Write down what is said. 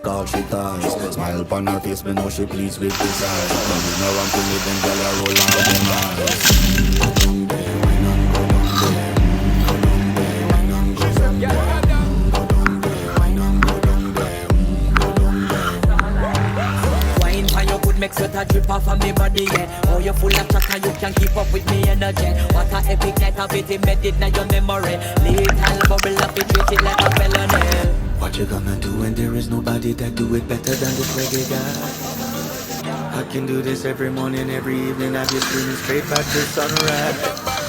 Cause she ties, smile upon her face, me know she pleased with this eyes. Don't be no run to me, then girl, I roll out them eyes. Go down there, wine and go down there. Go down there, wine and go down there. Go down there, wine and go down there. Go down there. Wine for your good make sweat a drip off of me body, yeah. Oh, you full of chat and you can keep up with me energy. What a epic night of it embedded in your memory. Little bubble up, it treat it like a felony. What you gonna do when there is nobody that do it better than this reggae guy? I can do this every morning, every evening. I be screaming straight back to sunrise.